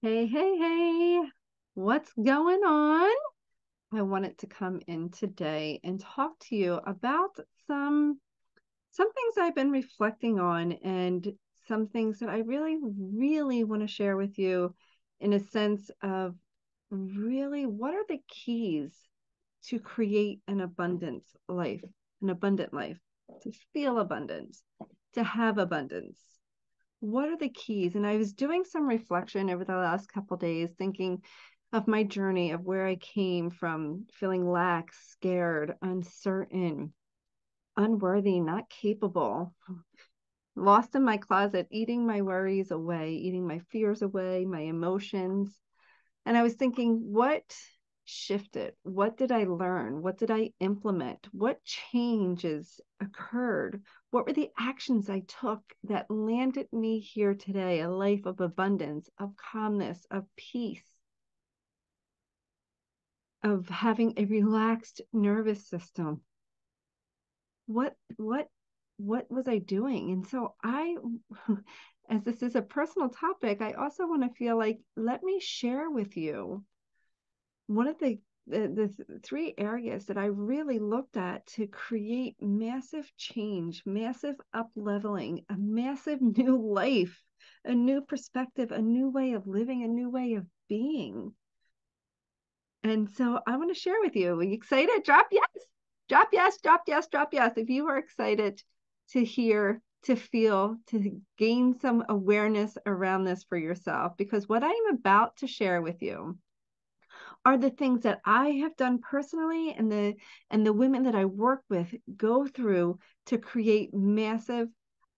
Hey, hey, hey, what's going on? I wanted to come in today and talk to you about some things I've been reflecting on and some things that I really want to share with you in a sense of really what are the keys to create an abundant life, to feel abundance, to have abundance. What are the keys? And I was doing some reflection over the last couple days, thinking of my journey of where I came from, feeling lax, scared, uncertain, unworthy, not capable, lost in my closet, eating my worries away, eating my fears away, my emotions. And I was thinking, what shifted? What did I learn? What did I implement? What changes occurred? What were the actions I took that landed me here today, a life of abundance, of calmness, of peace, of having a relaxed nervous system? What, what, what was I doing? And so as this is a personal topic, I also want to feel like, let me share with you one of the three areas that I really looked at to create massive change, massive up leveling, a massive new life, a new perspective, a new way of living, a new way of being. And so I want to share with you. Are you excited? Drop yes, drop yes, drop yes, drop yes. If you are excited to hear, to feel, to gain some awareness around this for yourself, because what I am about to share with you are the things that I have done personally and the women that I work with go through to create massive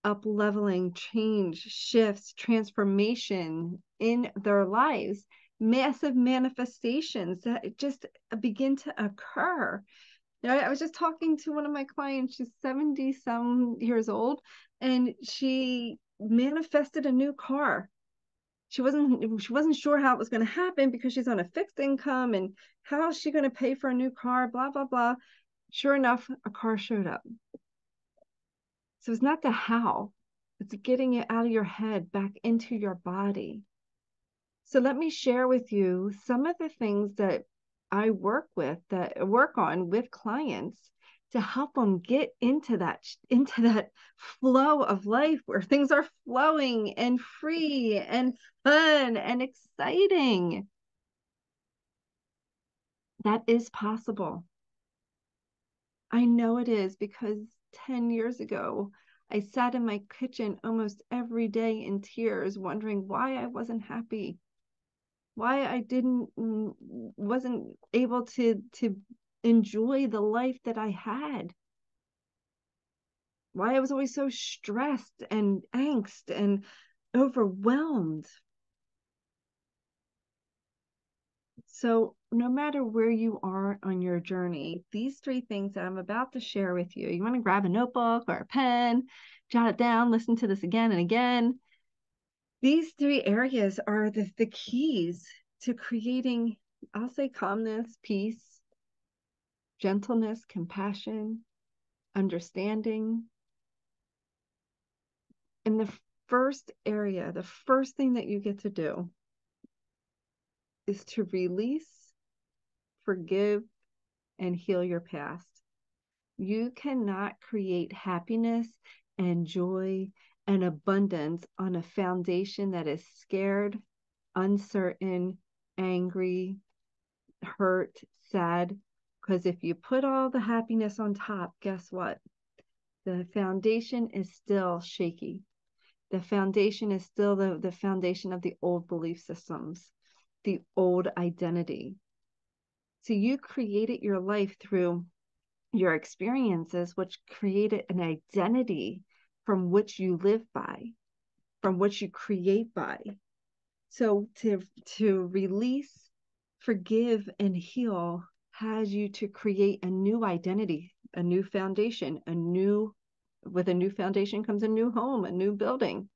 up leveling change, shifts, transformation in their lives, massive manifestations that just begin to occur. I was just talking to one of my clients. She's 70 some years old, and she manifested a new car. She wasn't sure how it was going to happen because she's on a fixed income, and how is she going to pay for a new car, blah blah blah. Sure enough, a car showed up. So it's not the how, it's getting it out of your head back into your body. So let me share with you some of the things that I work on with clients to help them get into that flow of life where things are flowing and free and fun and exciting. That is possible. I know it is because 10 years ago, I sat in my kitchen almost every day in tears, wondering why I wasn't happy, why I wasn't able to enjoy the life that I had, why I was always so stressed and angst and overwhelmed. So no matter where you are on your journey, these three things that I'm about to share with you, you want to grab a notebook or a pen, jot it down, listen to this again and again. These three areas are the keys to creating, I'll say, calmness, peace, gentleness, compassion, understanding. And the first area, the first thing that you get to do is to release, forgive, and heal your past. You cannot create happiness and joy and abundance on a foundation that is scared, uncertain, angry, hurt, sad. Because if you put all the happiness on top, guess what? The foundation is still shaky. The foundation is still the foundation of the old belief systems, the old identity. So you created your life through your experiences, which created an identity from which you live by, from which you create by. So to release, forgive, and heal has you to create a new identity, a new foundation, with a new foundation comes a new home, a new building,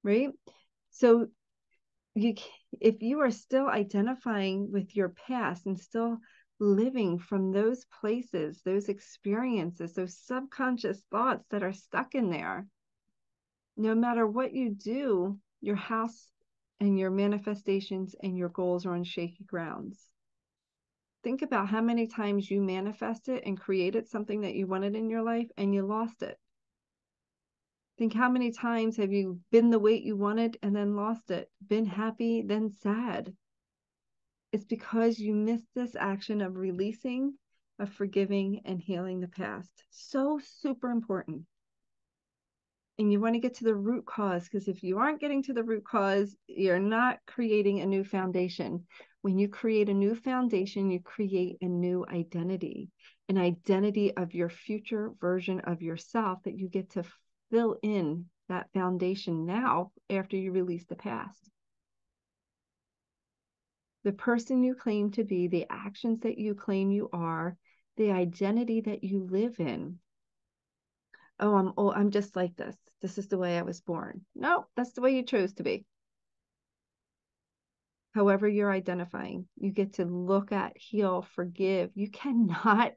right? So you if you are still identifying with your past and still living from those places, those experiences, those subconscious thoughts that are stuck in there, no matter what you do, your house and your manifestations and your goals are on shaky grounds. Think about how many times you manifested and created something that you wanted in your life and you lost it. Think how many times have you been the weight you wanted and then lost it, been happy, then sad. It's because you missed this action of releasing, of forgiving, and healing the past. So super important. And you want to get to the root cause, because if you aren't getting to the root cause, you're not creating a new foundation. When you create a new foundation, you create a new identity, an identity of your future version of yourself that you get to fill in that foundation now after you release the past. The person you claim to be, the actions that you claim you are, the identity that you live in. Oh, I'm just like this. This is the way I was born. No, that's the way you chose to be. However you're identifying, you get to look at, heal, forgive. You cannot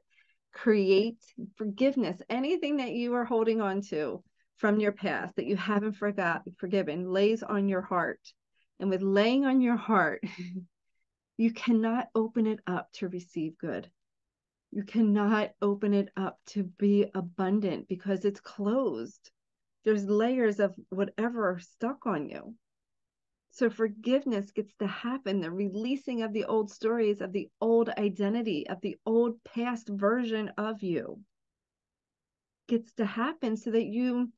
create forgiveness. Anything that you are holding on to from your past that you haven't forgiven lays on your heart. And with laying on your heart, you cannot open it up to receive good. You cannot open it up to be abundant because it's closed. There's layers of whatever stuck on you. So forgiveness gets to happen, the releasing of the old stories, of the old identity, of the old past version of you gets to happen so that you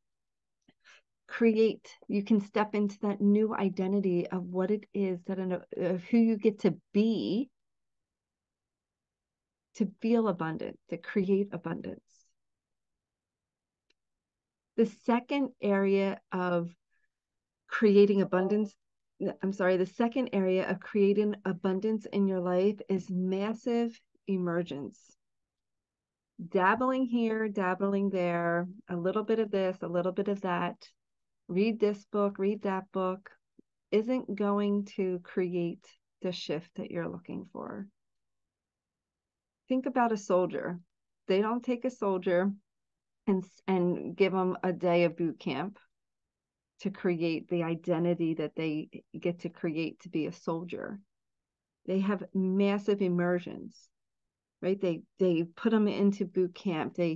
can step into that new identity of what it is that of who you get to be, to feel abundant, to create abundance. The second area of creating abundance, the second area of creating abundance in your life is massive emergence. Dabbling here, dabbling there, a little bit of this, a little bit of that. Read this book, read that book, isn't going to create the shift that you're looking for. Think about a soldier. They don't take a soldier and give them a day of boot camp to create the identity that they get to create to be a soldier. They have massive immersions, right? They put them into boot camp. Well,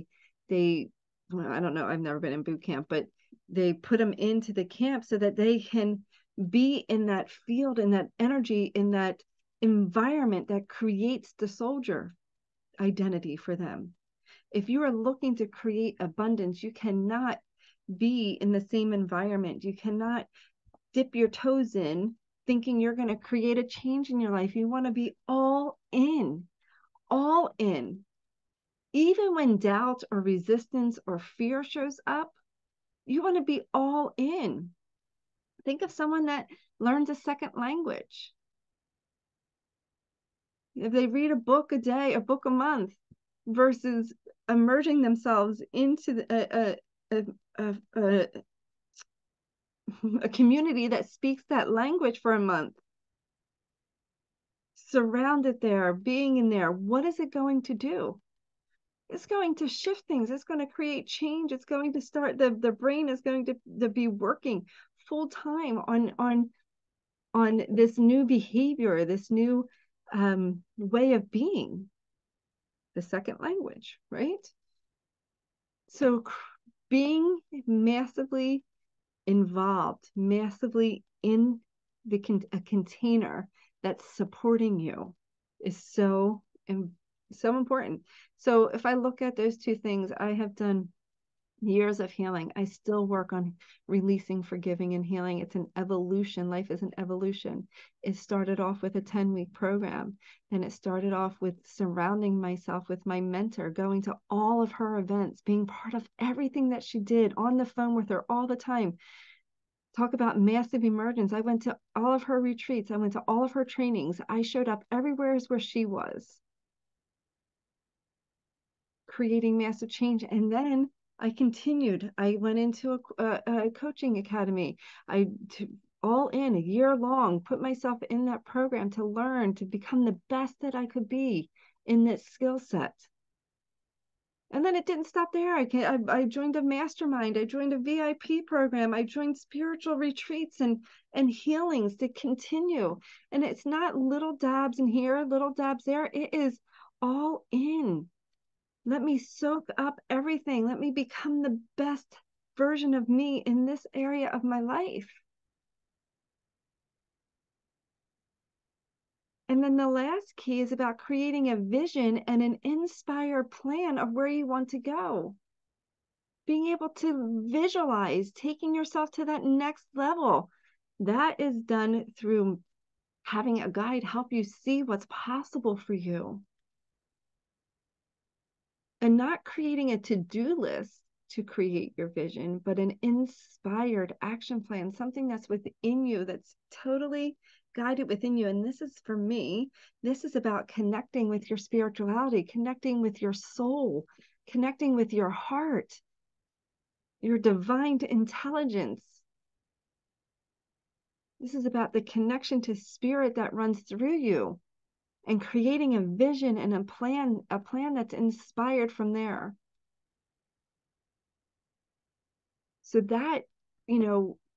I don't know, I've never been in boot camp, but they put them into the camp so that they can be in that field, in that energy, in that environment that creates the soldier identity for them. If you are looking to create abundance, you cannot be in the same environment. You cannot dip your toes in thinking you're going to create a change in your life. You want to be all in, all in. Even when doubt or resistance or fear shows up, you want to be all in. Think of someone that learns a second language. If they read a book a day, a book a month, versus immersing themselves into a community that speaks that language for a month, surrounded there, being in there, what is it going to do? It's going to shift things. It's going to create change. It's going to start, the brain is going to be working full time on this new behavior, this new way of being, the second language, right? So being massively involved, massively in a container that's supporting you is so important. So if I look at those two things, I have done years of healing. I still work on releasing, forgiving, and healing. It's an evolution. Life is an evolution. It started off with a 10-week program. Then it started off with surrounding myself with my mentor, going to all of her events, being part of everything that she did, on the phone with her all the time. Talk about massive emergence. I went to all of her retreats. I went to all of her trainings. I showed up everywhere where she was, creating massive change. And then I continued. I went into a coaching academy. All in a year long, put myself in that program to learn, to become the best that I could be in this skill set. And then it didn't stop there. I joined a mastermind. I joined a VIP program. I joined spiritual retreats and healings to continue. And it's not little dabs in here, little dabs there. It is all in. Let me soak up everything. Let me become the best version of me in this area of my life. And then the last key is about creating a vision and an inspired plan of where you want to go. Being able to visualize taking yourself to that next level. That is done through having a guide help you see what's possible for you. And not creating a to-do list to create your vision, but an inspired action plan, something that's within you, that's totally guided within you. And this is for me, this is about connecting with your spirituality, connecting with your soul, connecting with your heart, your divine intelligence. This is about the connection to spirit that runs through you and creating a vision and a plan that's inspired from there. So that,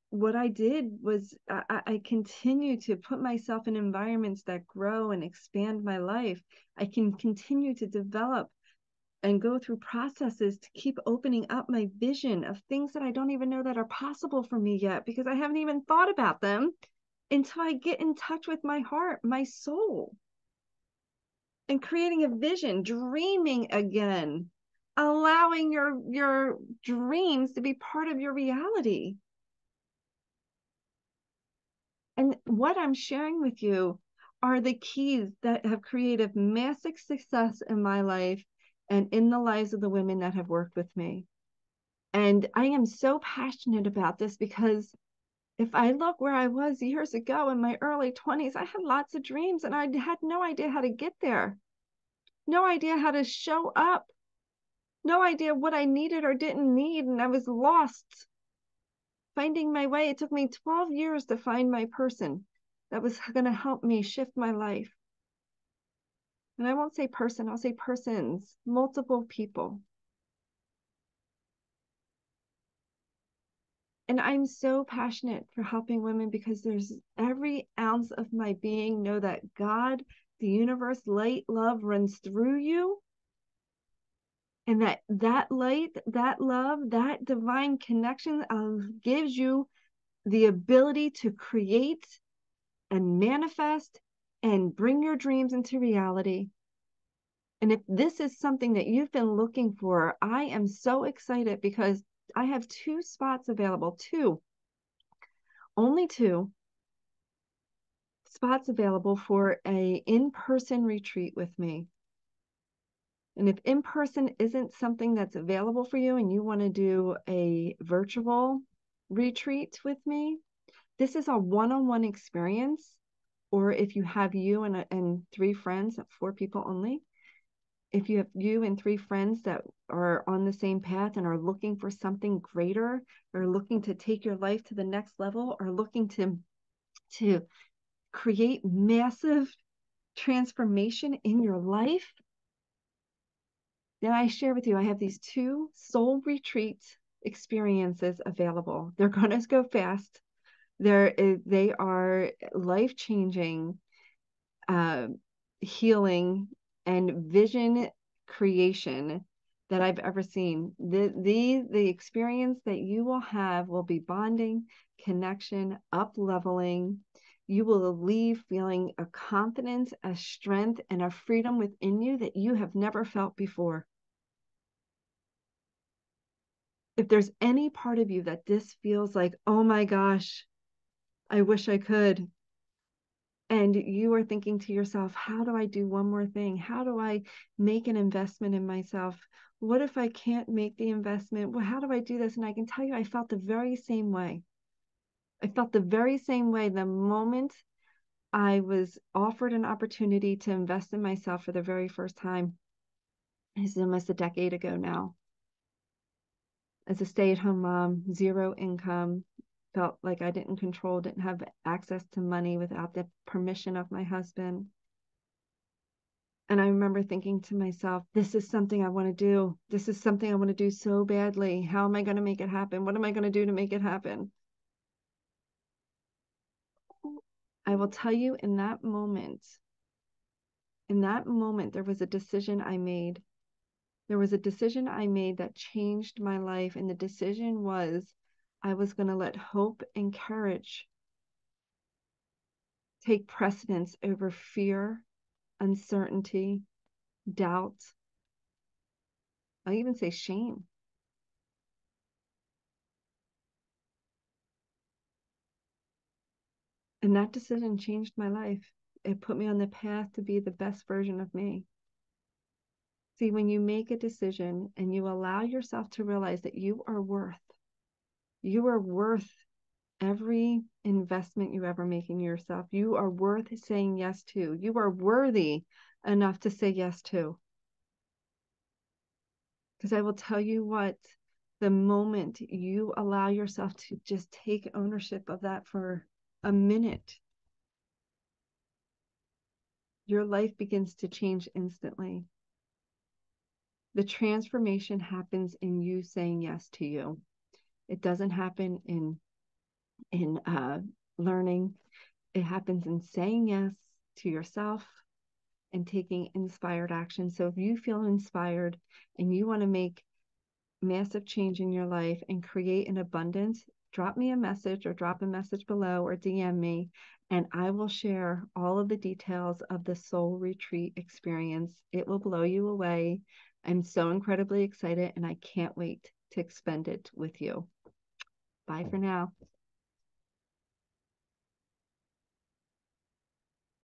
what I did was I continue to put myself in environments that grow and expand my life. I can continue to develop and go through processes to keep opening up my vision of things that I don't even know that are possible for me yet, because I haven't even thought about them until I get in touch with my heart, my soul, and creating a vision, dreaming again, allowing your dreams to be part of your reality. And what I'm sharing with you are the keys that have created massive success in my life and in the lives of the women that have worked with me. And I am so passionate about this because if I look where I was years ago in my early 20s, I had lots of dreams and I had no idea how to get there, no idea how to show up, no idea what I needed or didn't need. And I was lost finding my way. It took me 12 years to find my person that was going to help me shift my life. And I won't say person, I'll say persons, multiple people. And I'm so passionate for helping women because there's every ounce of my being know that God, the universe, light, love runs through you. And that light, that love, that divine connection gives you the ability to create and manifest and bring your dreams into reality. And if this is something that you've been looking for, I am so excited because I have 2 spots available, only 2 spots available for a in-person retreat with me. And if in-person isn't something that's available for you and you want to do a virtual retreat with me, this is a one-on-one experience. Or if you have you and 3 friends, 4 people only, if you have you and 3 friends that are on the same path and are looking for something greater, or looking to take your life to the next level, or looking to create massive transformation in your life, then I share with you, I have these 2 soul retreat experiences available. They're going to go fast. They are life-changing, healing and vision creation that I've ever seen. The experience that you will have will be bonding, connection, up leveling. You will leave feeling a confidence, a strength, and a freedom within you that you have never felt before. If there's any part of you that this feels like, oh my gosh, I wish I could, and you are thinking to yourself, how do I do one more thing? How do I make an investment in myself? What if I can't make the investment? Well, how do I do this? And I can tell you, I felt the very same way. I felt the very same way the moment I was offered an opportunity to invest in myself for the very first time. It's almost a decade ago now. As a stay-at-home mom, 0 income, felt like I didn't control, didn't have access to money without the permission of my husband. And I remember thinking to myself, this is something I want to do. This is something I want to do so badly. How am I going to make it happen? What am I going to do to make it happen? I will tell you in that moment, there was a decision I made. There was a decision I made that changed my life. And the decision was I was going to let hope and courage take precedence over fear, uncertainty, doubt. I even say shame. And that decision changed my life. It put me on the path to be the best version of me. See, when you make a decision and you allow yourself to realize that you are worth every investment you ever make in yourself. You are worth saying yes to. You are worthy enough to say yes to. Because I will tell you what, the moment you allow yourself to just take ownership of that for a minute, your life begins to change instantly. The transformation happens in you saying yes to you. It doesn't happen in learning. It happens in saying yes to yourself and taking inspired action. So if you feel inspired and you want to make massive change in your life and create an abundance, drop me a message or drop a message below or DM me, and I will share all of the details of the soul retreat experience. It will blow you away. I'm so incredibly excited and I can't wait to expend it with you. Bye for now.